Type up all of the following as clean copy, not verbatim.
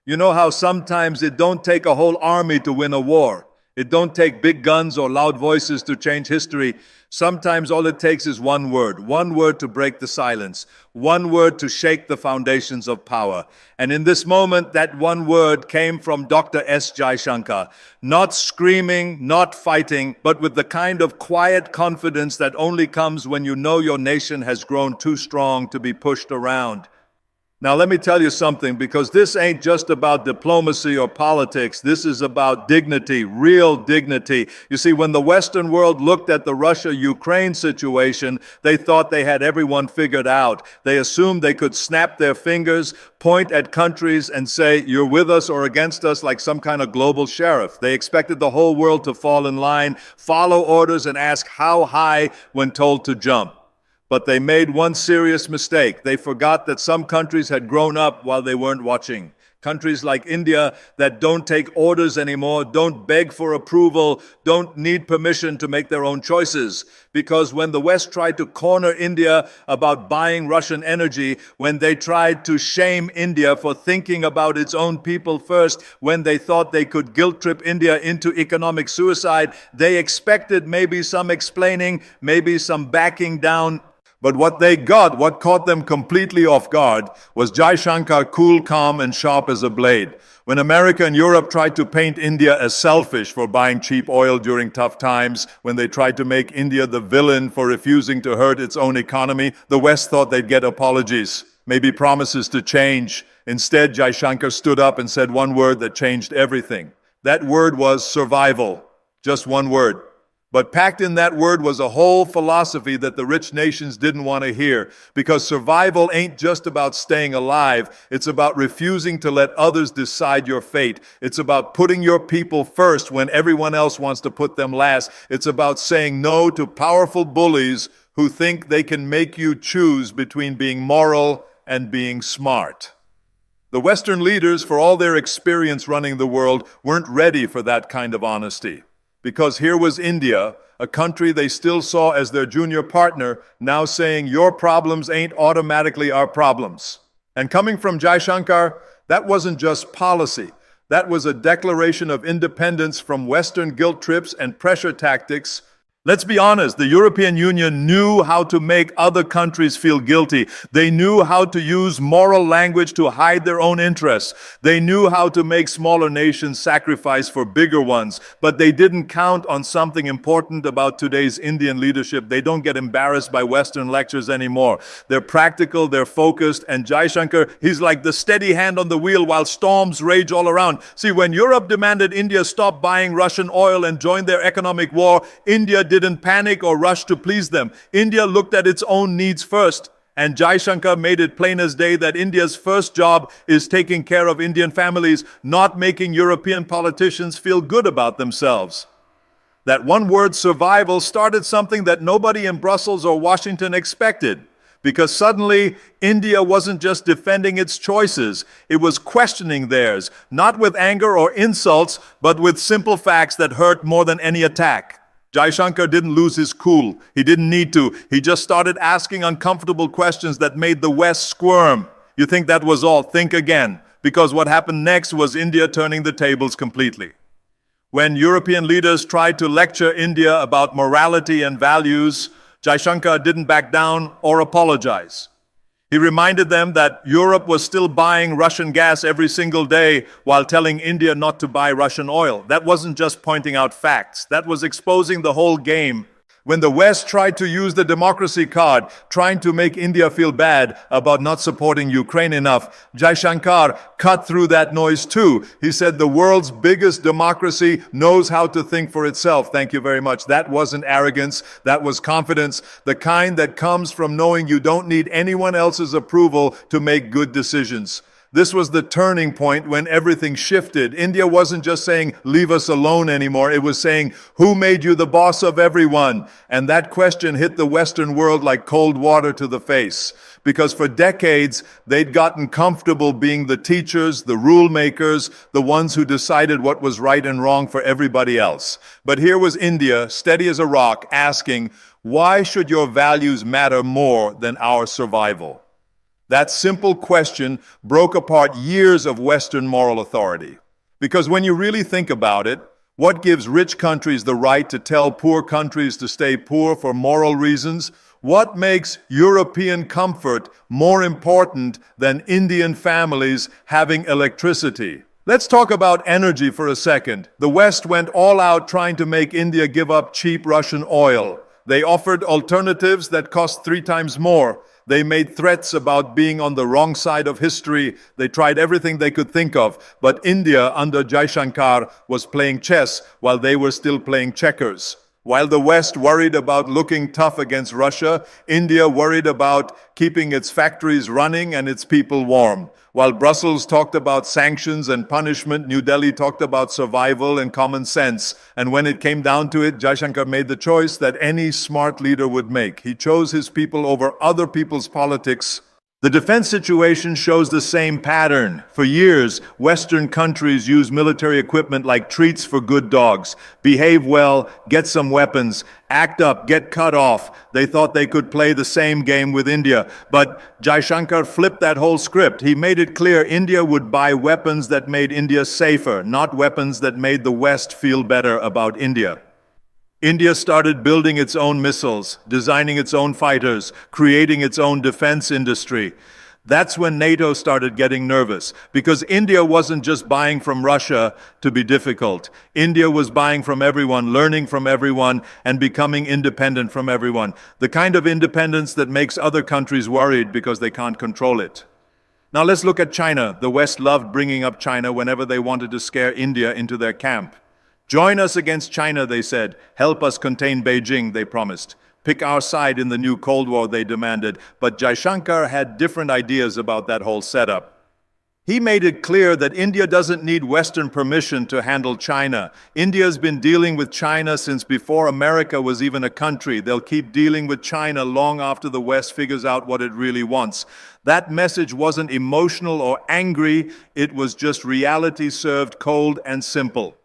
You know how sometimes it don't take a whole army to win a war. It don't take big guns or loud voices to change history. Sometimes all it takes is one word to break the silence, one word to shake the foundations of power. And in this moment, that one word came from Dr. S. Jaishankar. Not screaming, not fighting, but with the kind of quiet confidence that only comes when you know your nation has grown too strong to be pushed around. Now, let me tell you something, because this ain't just about diplomacy or politics. This is about dignity, real dignity. You see, when the Western world looked at the Russia-Ukraine situation, they thought they had everyone figured out. They assumed they could snap their fingers, point at countries, and say, you're with us or against us, like some kind of global sheriff. They expected the whole world to fall in line, follow orders, and ask how high when told to jump. But they made one serious mistake. They forgot that some countries had grown up while they weren't watching. Countries like India that don't take orders anymore, don't beg for approval, don't need permission to make their own choices. Because when the West tried to corner India about buying Russian energy, when they tried to shame India for thinking about its own people first, when they thought they could guilt-trip India into economic suicide, they expected maybe some explaining, maybe some backing down. But what they got, what caught them completely off guard, was Jaishankar cool, calm, and sharp as a blade. When America and Europe tried to paint India as selfish for buying cheap oil during tough times, when they tried to make India the villain for refusing to hurt its own economy, the West thought they'd get apologies, maybe promises to change. Instead, Jaishankar stood up and said one word that changed everything. That word was survival. Just one word. But packed in that word was a whole philosophy that the rich nations didn't want to hear, because survival ain't just about staying alive. It's about refusing to let others decide your fate. It's about putting your people first when everyone else wants to put them last. It's about saying no to powerful bullies who think they can make you choose between being moral and being smart. The Western leaders, for all their experience running the world, weren't ready for that kind of honesty. Because here was India, a country they still saw as their junior partner, now saying, your problems ain't automatically our problems. And coming from Jaishankar, that wasn't just policy. That was a declaration of independence from Western guilt trips and pressure tactics. Let's be honest, the European Union knew how to make other countries feel guilty. They knew how to use moral language to hide their own interests. They knew how to make smaller nations sacrifice for bigger ones. But they didn't count on something important about today's Indian leadership. They don't get embarrassed by Western lectures anymore. They're practical, they're focused, and Jaishankar, he's like the steady hand on the wheel while storms rage all around. See, when Europe demanded India stop buying Russian oil and join their economic war, India didn't panic or rush to please them. India looked at its own needs first. And Jaishankar made it plain as day that India's first job is taking care of Indian families, not making European politicians feel good about themselves. That one word, survival, started something that nobody in Brussels or Washington expected. Because suddenly, India wasn't just defending its choices, it was questioning theirs, not with anger or insults, but with simple facts that hurt more than any attack. Jaishankar didn't lose his cool. He didn't need to. He just started asking uncomfortable questions that made the West squirm. You think that was all? Think again. Because what happened next was India turning the tables completely. When European leaders tried to lecture India about morality and values, Jaishankar didn't back down or apologize. He reminded them that Europe was still buying Russian gas every single day while telling India not to buy Russian oil. That wasn't just pointing out facts. That was exposing the whole game. When the West tried to use the democracy card, trying to make India feel bad about not supporting Ukraine enough, Jaishankar cut through that noise too. He said the world's biggest democracy knows how to think for itself. Thank you very much. That wasn't arrogance. That was confidence. The kind that comes from knowing you don't need anyone else's approval to make good decisions. This was the turning point when everything shifted. India wasn't just saying, leave us alone anymore. It was saying, who made you the boss of everyone? And that question hit the Western world like cold water to the face. Because for decades, they'd gotten comfortable being the teachers, the rule makers, the ones who decided what was right and wrong for everybody else. But here was India, steady as a rock, asking, why should your values matter more than our survival? That simple question broke apart years of Western moral authority. Because when you really think about it, what gives rich countries the right to tell poor countries to stay poor for moral reasons? What makes European comfort more important than Indian families having electricity? Let's talk about energy for a second. The West went all out trying to make India give up cheap Russian oil. They offered alternatives that cost 3 times more. They made threats about being on the wrong side of history. They tried everything they could think of. But India, under Jaishankar, was playing chess while they were still playing checkers. While the West worried about looking tough against Russia, India worried about keeping its factories running and its people warm. While Brussels talked about sanctions and punishment, New Delhi talked about survival and common sense. And when it came down to it, Jaishankar made the choice that any smart leader would make. He chose his people over other people's politics. The defense situation shows the same pattern. For years, Western countries used military equipment like treats for good dogs. Behave well, get some weapons, act up, get cut off. They thought they could play the same game with India. But Jaishankar flipped that whole script. He made it clear India would buy weapons that made India safer, not weapons that made the West feel better about India. India started building its own missiles, designing its own fighters, creating its own defense industry. That's when NATO started getting nervous, because India wasn't just buying from Russia to be difficult. India was buying from everyone, learning from everyone, and becoming independent from everyone. The kind of independence that makes other countries worried because they can't control it. Now let's look at China. The West loved bringing up China whenever they wanted to scare India into their camp. Join us against China, they said. Help us contain Beijing, they promised. Pick our side in the new Cold War, they demanded. But Jaishankar had different ideas about that whole setup. He made it clear that India doesn't need Western permission to handle China. India's been dealing with China since before America was even a country. They'll keep dealing with China long after the West figures out what it really wants. That message wasn't emotional or angry. It was just reality served cold and simple.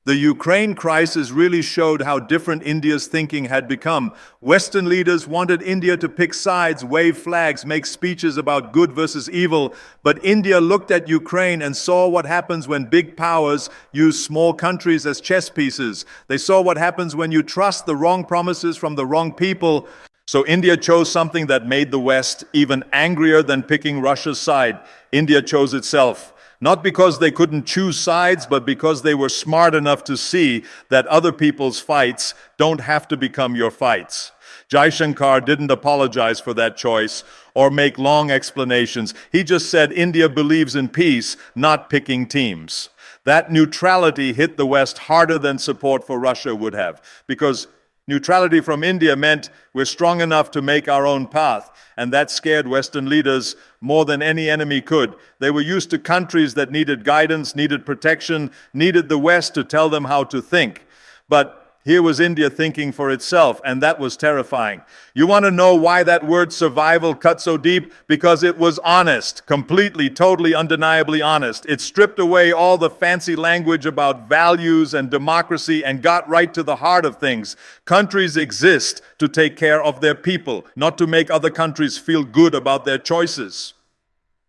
The Ukraine crisis really showed how different India's thinking had become. Western leaders wanted India to pick sides, wave flags, make speeches about good versus evil. But India looked at Ukraine and saw what happens when big powers use small countries as chess pieces. They saw what happens when you trust the wrong promises from the wrong people. So India chose something that made the West even angrier than picking Russia's side. India chose itself. Not because they couldn't choose sides, but because they were smart enough to see that other people's fights don't have to become your fights. Jaishankar didn't apologize for that choice or make long explanations. He just said India believes in peace, not picking teams. That neutrality hit the West harder than support for Russia would have, because neutrality from India meant we're strong enough to make our own path, and that scared Western leaders more than any enemy could. They were used to countries that needed guidance, needed protection, needed the West to tell them how to think. But here was India thinking for itself, and that was terrifying. You want to know why that word survival cut so deep? Because it was honest, completely, totally, undeniably honest. It stripped away all the fancy language about values and democracy and got right to the heart of things. Countries exist to take care of their people, not to make other countries feel good about their choices.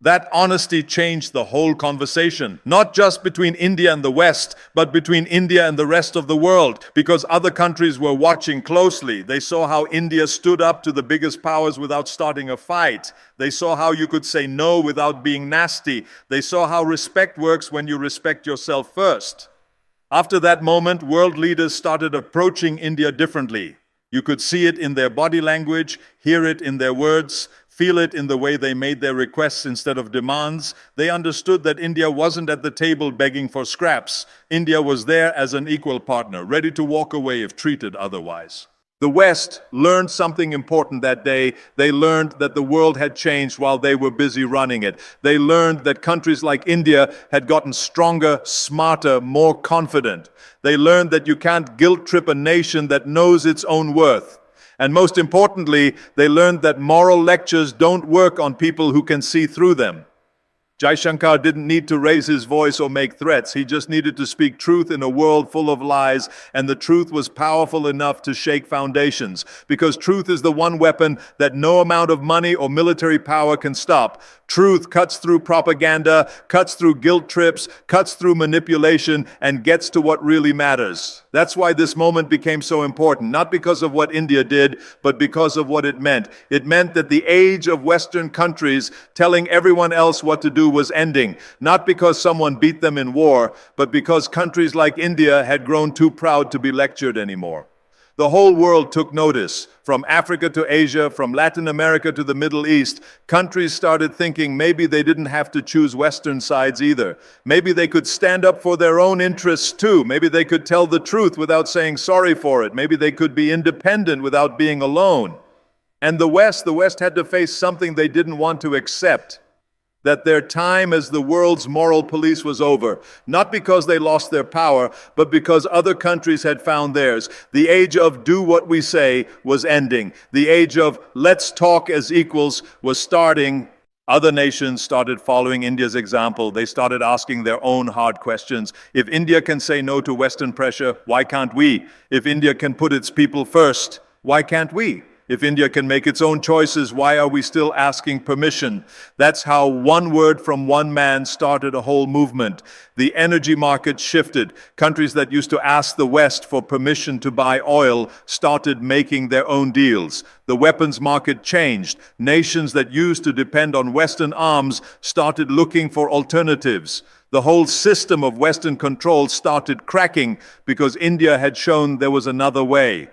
That honesty changed the whole conversation, not just between India and the West, but between India and the rest of the world, because other countries were watching closely. They saw how India stood up to the biggest powers without starting a fight. They saw how you could say no without being nasty. They saw how respect works when you respect yourself first. After that moment, world leaders started approaching India differently. You could see it in their body language, hear it in their words, feel it in the way they made their requests instead of demands. They understood that India wasn't at the table begging for scraps. India was there as an equal partner, ready to walk away if treated otherwise. The West learned something important that day. They learned that the world had changed while they were busy running it. They learned that countries like India had gotten stronger, smarter, more confident. They learned that you can't guilt-trip a nation that knows its own worth. And most importantly, they learned that moral lectures don't work on people who can see through them. Jaishankar didn't need to raise his voice or make threats. He just needed to speak truth in a world full of lies, and the truth was powerful enough to shake foundations. Because truth is the one weapon that no amount of money or military power can stop. Truth cuts through propaganda, cuts through guilt trips, cuts through manipulation, and gets to what really matters. That's why this moment became so important, not because of what India did, but because of what it meant. It meant that the age of Western countries telling everyone else what to do was ending, not because someone beat them in war, but because countries like India had grown too proud to be lectured anymore. The whole world took notice. From Africa to Asia, from Latin America to the Middle East, countries started thinking maybe they didn't have to choose Western sides either. Maybe they could stand up for their own interests too. Maybe they could tell the truth without saying sorry for it. Maybe they could be independent without being alone. And the West had to face something they didn't want to accept. That their time as the world's moral police was over, not because they lost their power, but because other countries had found theirs. The age of do what we say was ending. The age of let's talk as equals was starting. Other nations started following India's example. They started asking their own hard questions. If India can say no to Western pressure, why can't we? If India can put its people first, why can't we? If India can make its own choices, why are we still asking permission? That's how one word from one man started a whole movement. The energy market shifted. Countries that used to ask the West for permission to buy oil started making their own deals. The weapons market changed. Nations that used to depend on Western arms started looking for alternatives. The whole system of Western control started cracking because India had shown there was another way.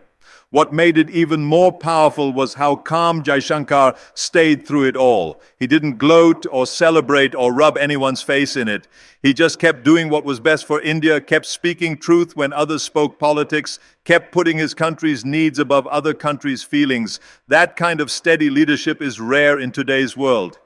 What made it even more powerful was how calm Jaishankar stayed through it all. He didn't gloat or celebrate or rub anyone's face in it. He just kept doing what was best for India, kept speaking truth when others spoke politics, kept putting his country's needs above other countries' feelings. That kind of steady leadership is rare in today's world.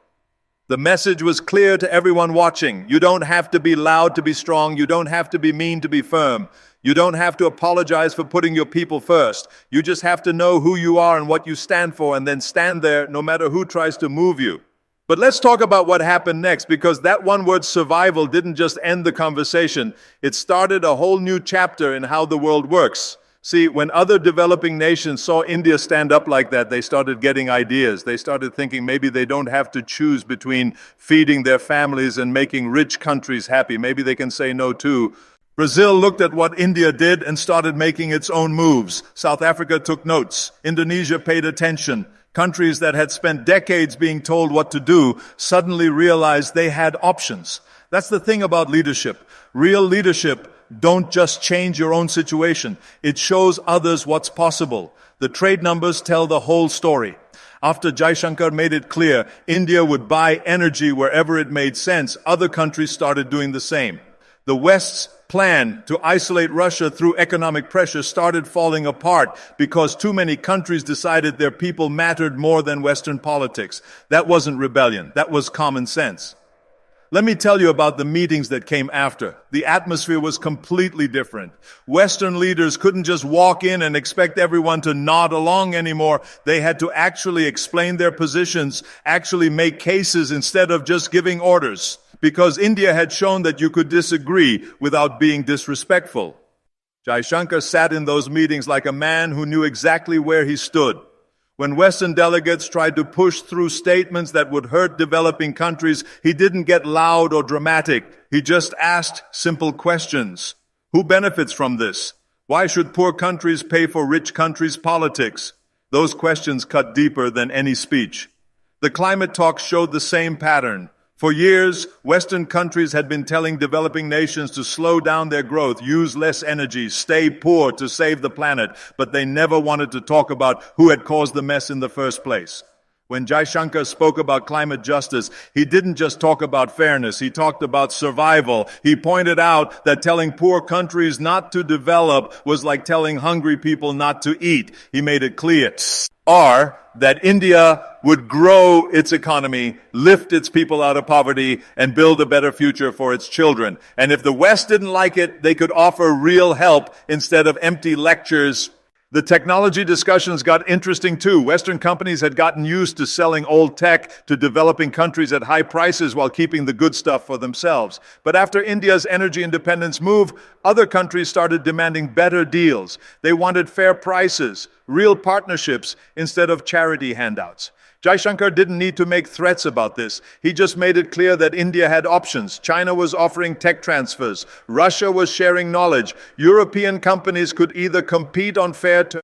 The message was clear to everyone watching. You don't have to be loud to be strong. You don't have to be mean to be firm. You don't have to apologize for putting your people first. You just have to know who you are and what you stand for, and then stand there no matter who tries to move you. But let's talk about what happened next, because that one word survival didn't just end the conversation. It started a whole new chapter in how the world works. See, when other developing nations saw India stand up like that, they started getting ideas. They started thinking maybe they don't have to choose between feeding their families and making rich countries happy. Maybe they can say no too. Brazil looked at what India did and started making its own moves. South Africa took notes. Indonesia paid attention. Countries that had spent decades being told what to do suddenly realized they had options. That's the thing about leadership. Real leadership don't just change your own situation. It shows others what's possible. The trade numbers tell the whole story. After Jaishankar made it clear India would buy energy wherever it made sense, other countries started doing the same. The West's plan to isolate Russia through economic pressure started falling apart because too many countries decided their people mattered more than Western politics. That wasn't rebellion. That was common sense. Let me tell you about the meetings that came after. The atmosphere was completely different. Western leaders couldn't just walk in and expect everyone to nod along anymore. They had to actually explain their positions, actually make cases instead of just giving orders. Because India had shown that you could disagree without being disrespectful. Jaishankar sat in those meetings like a man who knew exactly where he stood. When Western delegates tried to push through statements that would hurt developing countries, he didn't get loud or dramatic. He just asked simple questions. Who benefits from this? Why should poor countries pay for rich countries' politics? Those questions cut deeper than any speech. The climate talks showed the same pattern. For years, Western countries had been telling developing nations to slow down their growth, use less energy, stay poor to save the planet, but they never wanted to talk about who had caused the mess in the first place. When Jaishankar spoke about climate justice, he didn't just talk about fairness, he talked about survival. He pointed out that telling poor countries not to develop was like telling hungry people not to eat. He made it clear. Or that India would grow its economy, lift its people out of poverty, and build a better future for its children. And if the West didn't like it, they could offer real help instead of empty lectures. The technology discussions got interesting too. Western companies had gotten used to selling old tech to developing countries at high prices while keeping the good stuff for themselves. But after India's energy independence move, other countries started demanding better deals. They wanted fair prices, real partnerships, instead of charity handouts. Jaishankar didn't need to make threats about this. He just made it clear that India had options. China was offering tech transfers. Russia was sharing knowledge. European companies could either compete on fair terms